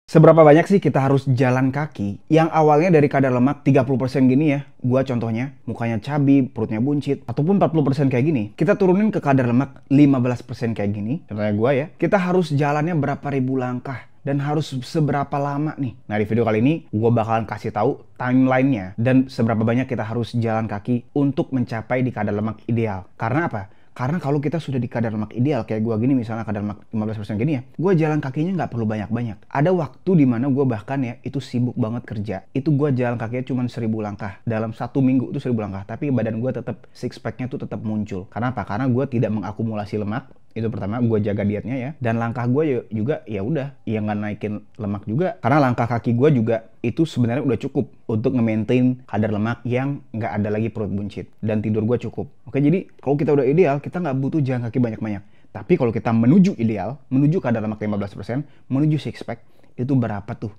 Seberapa banyak sih kita harus jalan kaki yang awalnya dari kadar lemak 30% gini ya, gua contohnya, mukanya cabi, perutnya buncit, ataupun 40% kayak gini, kita turunin ke kadar lemak 15% kayak gini, contohnya gua ya, kita harus jalannya berapa ribu langkah dan harus seberapa lama nih. Nah, di video kali ini gua bakalan kasih tahu timelinenya dan seberapa banyak kita harus jalan kaki untuk mencapai di kadar lemak ideal. Karena apa? Karena kalau kita sudah di kadar lemak ideal, kayak gue gini misalnya kadar lemak 15% gini ya, gue jalan kakinya nggak perlu banyak-banyak. Ada waktu dimana gue bahkan ya, itu sibuk banget kerja. Itu gue jalan kakinya cuma 1000 langkah. Dalam 1 minggu itu 1000 langkah. Tapi badan gue tetap, six pack-nya tuh tetap muncul. Karena apa? Karena gue tidak mengakumulasi lemak. Itu pertama, gue jaga dietnya ya. Dan langkah gue juga ya udah, ya nggak naikin lemak juga. Karena langkah kaki gue juga itu sebenarnya udah cukup untuk nge-maintain kadar lemak yang nggak ada lagi perut buncit. Dan tidur gue cukup. Oke, jadi kalau kita udah ideal, kita nggak butuh jalan kaki banyak-banyak. Tapi kalau kita menuju ideal, menuju kadar lemak 15%, menuju six pack, itu berapa tuh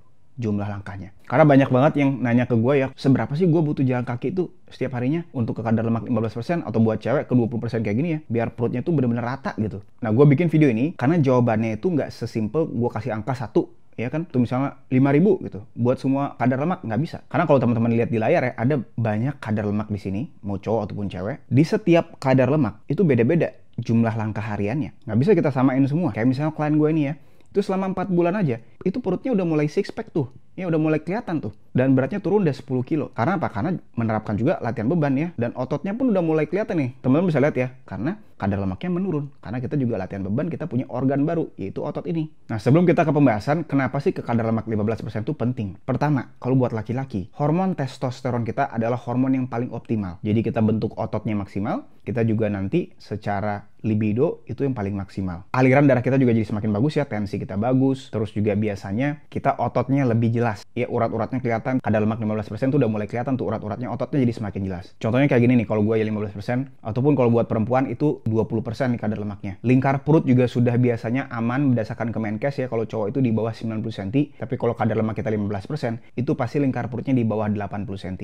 jumlah langkahnya? Karena banyak banget yang nanya ke gue ya, seberapa sih gue butuh jalan kaki itu setiap harinya untuk ke kadar lemak 15% atau buat cewek ke 20% kayak gini ya, biar perutnya tuh bener-bener rata gitu. Nah, gue bikin video ini karena jawabannya itu nggak sesimpel gue kasih angka 1, ya kan, tuh misalnya 5.000 gitu buat semua kadar lemak, nggak bisa. Karena kalau teman-teman lihat di layar ya, ada banyak kadar lemak di sini, mau cowok ataupun cewek. Di setiap kadar lemak itu beda-beda jumlah langkah hariannya, nggak bisa kita samain semua. Kayak misalnya klien gue ini ya, itu selama 4 bulan aja, itu perutnya udah mulai six pack tuh. Ya udah mulai kelihatan tuh. Dan beratnya turun udah 10 kilo. Karena apa? Karena menerapkan juga latihan beban ya. Dan ototnya pun udah mulai kelihatan nih. Teman-teman bisa lihat ya. Karena kadar lemaknya menurun. Karena kita juga latihan beban, kita punya organ baru, yaitu otot ini. Nah, sebelum kita ke pembahasan, kenapa sih ke kadar lemak 15% itu penting? Pertama, kalau buat laki-laki, hormon testosteron kita adalah hormon yang paling optimal. Jadi kita bentuk ototnya maksimal, kita juga nanti secara libido itu yang paling maksimal. Aliran darah kita juga jadi semakin bagus ya, tensi kita bagus, terus juga biasanya kita ototnya lebih jelas. Ya, urat-uratnya kelihatan, kadar lemak 15% tuh udah mulai kelihatan tuh urat-uratnya, ototnya jadi semakin jelas. Contohnya kayak gini nih, kalau gue ya 15%, ataupun kalau buat perempuan itu 20% nih kadar lemaknya. Lingkar perut juga sudah biasanya aman berdasarkan Kemenkes ya, kalau cowok itu di bawah 90 cm, tapi kalau kadar lemak kita 15%, itu pasti lingkar perutnya di bawah 80 cm.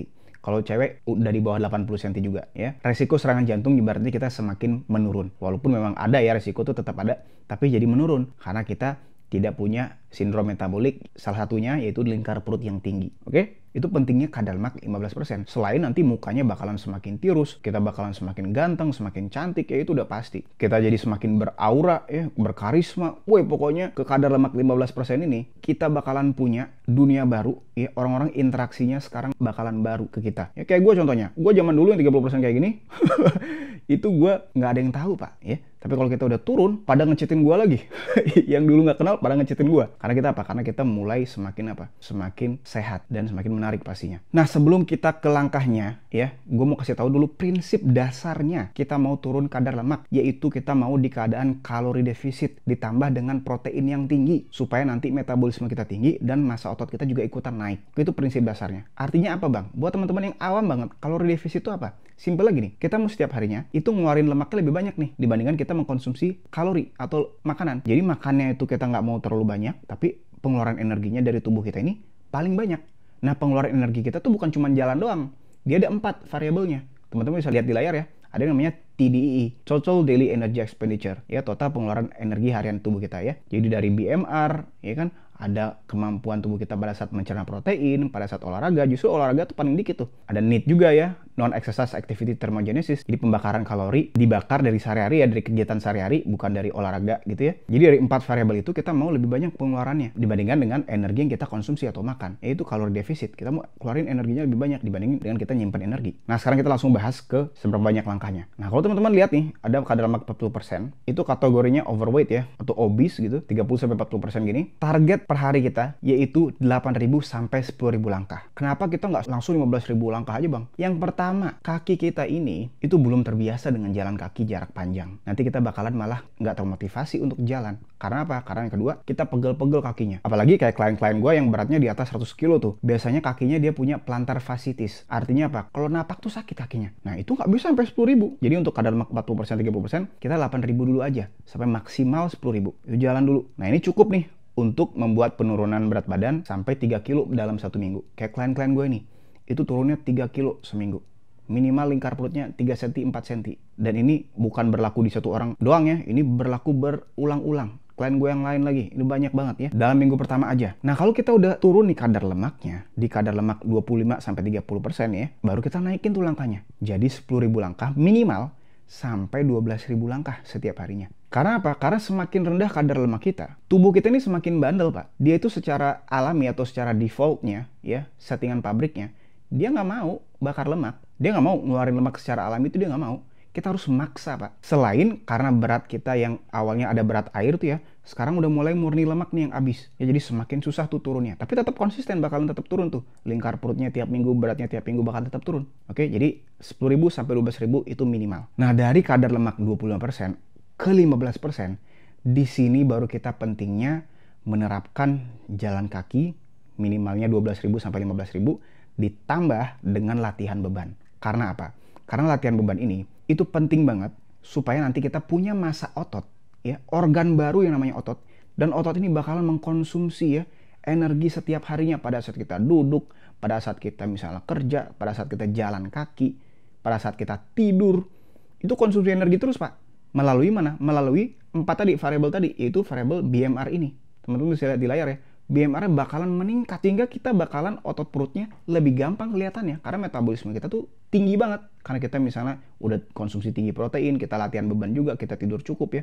Kalau cewek udah di bawah 80 cm juga ya. Resiko serangan jantung ibaratnya kita semakin menurun. Walaupun memang ada ya resiko tuh tetap ada, tapi jadi menurun karena kita tidak punya sindrom metabolik, salah satunya yaitu lingkar perut yang tinggi. Oke? Itu pentingnya kadar lemak 15%. Selain nanti mukanya bakalan semakin tirus, kita bakalan semakin ganteng, semakin cantik, ya itu udah pasti. Kita jadi semakin beraura, ya, berkarisma. Woi, pokoknya ke kadar lemak 15% ini, kita bakalan punya dunia baru, ya. Orang-orang interaksinya sekarang bakalan baru ke kita. Ya kayak gue contohnya, gue zaman dulu yang 30% kayak gini, itu gue nggak ada yang tahu, Pak, ya. Tapi kalau kita udah turun, pada ngecheatin gue lagi. Yang dulu nggak kenal, pada ngecheatin gue. Karena kita apa? Karena kita mulai semakin apa? Semakin sehat dan semakin menarik pastinya. Nah, sebelum kita ke langkahnya, ya, gue mau kasih tahu dulu prinsip dasarnya kita mau turun kadar lemak, yaitu kita mau di keadaan kalori defisit ditambah dengan protein yang tinggi, supaya nanti metabolisme kita tinggi dan massa otot kita juga ikutan naik. Itu prinsip dasarnya. Artinya apa, Bang? Buat teman-teman yang awam banget, kalori defisit itu apa? Simpel lagi nih, kita mau setiap harinya itu ngeluarin lemaknya lebih banyak nih dibandingkan kita mengkonsumsi kalori atau makanan. Jadi makannya itu kita nggak mau terlalu banyak, tapi pengeluaran energinya dari tubuh kita ini paling banyak. Nah, pengeluaran energi kita tuh bukan cuma jalan doang. Dia ada 4 variabelnya. Teman-teman bisa lihat di layar ya. Ada yang namanya TDEE, Total Daily Energy Expenditure. Ya, total pengeluaran energi harian tubuh kita ya. Jadi dari BMR, ya kan, ada kemampuan tubuh kita pada saat mencerna protein, pada saat olahraga. Justru olahraga tuh paling dikit tuh. Ada NEAT juga ya, Non-Exercise Activity Thermogenesis. Jadi pembakaran kalori dibakar dari sehari-hari ya, dari kegiatan sehari-hari, bukan dari olahraga gitu ya. Jadi dari 4 variabel itu kita mau lebih banyak pengeluarannya dibandingkan dengan energi yang kita konsumsi atau makan. Yaitu kalori defisit. Kita mau keluarin energinya lebih banyak dibandingin dengan kita nyimpen energi. Nah, sekarang kita langsung bahas ke seberapa banyak langkahnya. Nah, kalau teman-teman lihat nih, ada kadar lemak 40%. Itu kategorinya overweight ya, atau obese gitu, 30-40% gini. Target per hari kita yaitu 8.000 sampai 10.000 langkah. Kenapa kita nggak langsung 15.000 langkah aja, Bang? Yang pertama, kaki kita ini itu belum terbiasa dengan jalan kaki jarak panjang. Nanti kita bakalan malah nggak termotivasi untuk jalan. Karena apa? Karena yang kedua, kita pegel-pegel kakinya. Apalagi kayak klien-klien gue yang beratnya di atas 100 kilo tuh. Biasanya kakinya dia punya plantar fasciitis. Artinya apa? Kalau napak tuh sakit kakinya. Nah, itu nggak bisa sampai 10.000. Jadi untuk kadar lemak 40%, 30%, kita 8.000 dulu aja. Sampai maksimal 10.000. Itu jalan dulu. Nah, ini cukup nih untuk membuat penurunan berat badan sampai 3 kilo dalam 1 minggu. Kayak klien-klien gue nih, itu turunnya 3 kilo seminggu. Minimal lingkar perutnya 3 cm, 4 cm. Dan ini bukan berlaku di satu orang doang ya, ini berlaku berulang-ulang. klien gue yang lain lagi. Ini banyak banget ya. Dalam minggu pertama aja. Nah, kalau kita udah turun nih kadar lemaknya, di kadar lemak 25-30% ya, baru kita naikin tuh langkahnya. Jadi 10.000 langkah minimal sampai 12.000 langkah setiap harinya. Karena apa? Karena semakin rendah kadar lemak kita, tubuh kita ini semakin bandel, Pak. Dia itu secara alami atau secara defaultnya, ya, settingan pabriknya, dia nggak mau bakar lemak. Dia nggak mau ngeluarin lemak secara alami, itu dia nggak mau. Kita harus maksa, Pak. Selain karena berat kita yang awalnya ada berat air tuh ya, sekarang udah mulai murni lemak nih yang habis. Ya, jadi semakin susah tuh turunnya. Tapi tetap konsisten, bakalan tetap turun tuh. Lingkar perutnya tiap minggu, beratnya tiap minggu bakal tetap turun. Oke, jadi 10.000 sampai 12.000 itu minimal. Nah, dari kadar lemak 25% ke 15%, di sini baru kita pentingnya menerapkan jalan kaki minimalnya 12.000 sampai 15.000 ditambah dengan latihan beban. Karena apa? Karena latihan beban ini itu penting banget supaya nanti kita punya massa otot, ya, organ baru yang namanya otot, dan otot ini bakalan mengkonsumsi ya energi setiap harinya pada saat kita duduk, pada saat kita misalnya kerja, pada saat kita jalan kaki, pada saat kita tidur. Itu konsumsi energi terus, Pak. Melalui mana? Melalui 4 variabel tadi, yaitu variabel BMR ini. Teman-teman bisa lihat di layar ya. BMR bakalan meningkat sehingga kita bakalan otot perutnya lebih gampang kelihatannya karena metabolisme kita tuh tinggi banget. Karena kita misalnya udah konsumsi tinggi protein, kita latihan beban juga, kita tidur cukup ya.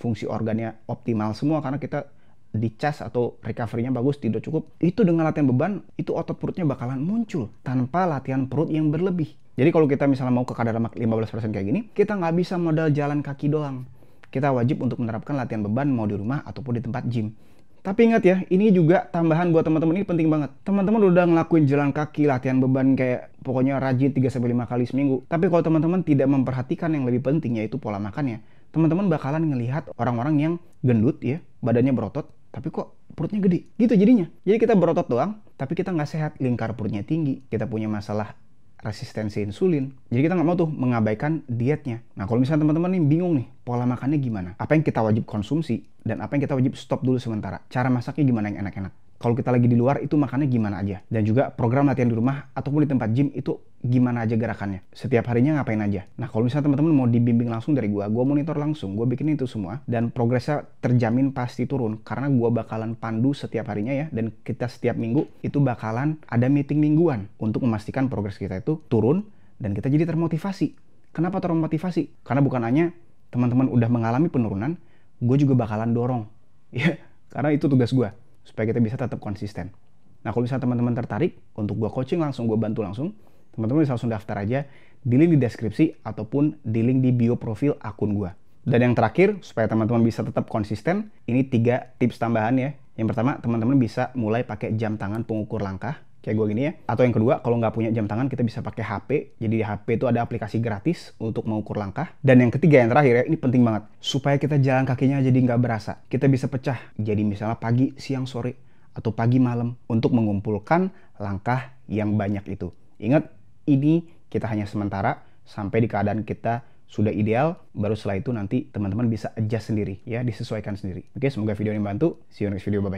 Fungsi organnya optimal semua karena kita dicas atau recovery-nya bagus, tidur cukup. Itu dengan latihan beban, itu otot perutnya bakalan muncul tanpa latihan perut yang berlebih. Jadi kalau kita misalnya mau ke kadar lemak 15% kayak gini, kita nggak bisa modal jalan kaki doang. Kita wajib untuk menerapkan latihan beban mau di rumah ataupun di tempat gym. Tapi ingat ya, ini juga tambahan buat teman-teman, ini penting banget. Teman-teman udah ngelakuin jalan kaki, latihan beban kayak pokoknya rajin 3-5 kali seminggu. Tapi kalau teman-teman tidak memperhatikan yang lebih penting yaitu pola makannya, teman-teman bakalan ngelihat orang-orang yang gendut ya, badannya berotot, tapi kok perutnya gede. Gitu jadinya. Jadi kita berotot doang, tapi kita nggak sehat, lingkar perutnya tinggi, kita punya masalah resistensi insulin. Jadi kita nggak mau tuh mengabaikan dietnya. Nah, kalau misalnya teman-teman nih bingung nih, pola makannya gimana? Apa yang kita wajib konsumsi dan apa yang kita wajib stop dulu sementara? Cara masaknya gimana yang enak-enak? Kalau kita lagi di luar itu makannya gimana aja? Dan juga program latihan di rumah ataupun di tempat gym itu gimana aja gerakannya? Setiap harinya ngapain aja? Nah, kalau misalnya teman-teman mau dibimbing langsung dari gua monitor langsung, gua bikin itu semua dan progresnya terjamin pasti turun karena gua bakalan pandu setiap harinya ya, dan kita setiap minggu itu bakalan ada meeting mingguan untuk memastikan progres kita itu turun dan kita jadi termotivasi. Kenapa termotivasi? Karena bukan hanya teman-teman udah mengalami penurunan, gue juga bakalan dorong ya, karena itu tugas gue supaya kita bisa tetap konsisten. Nah, kalau misalnya teman-teman tertarik untuk gue coaching langsung, gue bantu langsung, teman-teman bisa langsung daftar aja di link di deskripsi ataupun di link di bio profil akun gue. Dan yang terakhir, supaya teman-teman bisa tetap konsisten, ini 3 tips tambahan ya. Yang pertama, teman-teman bisa mulai pakai jam tangan pengukur langkah kayak gue gini ya. Atau yang kedua, kalau nggak punya jam tangan, kita bisa pakai HP. Jadi di HP itu ada aplikasi gratis untuk mengukur langkah. Dan yang ketiga, yang terakhir ya, ini penting banget. Supaya kita jalan kakinya jadi nggak berasa. Kita bisa pecah. Jadi misalnya pagi, siang, sore, atau pagi, malam. Untuk mengumpulkan langkah yang banyak itu. Ingat, ini kita hanya sementara sampai di keadaan kita sudah ideal. Baru setelah itu nanti teman-teman bisa adjust sendiri ya, disesuaikan sendiri. Oke, semoga video ini membantu. See you next video, bye-bye.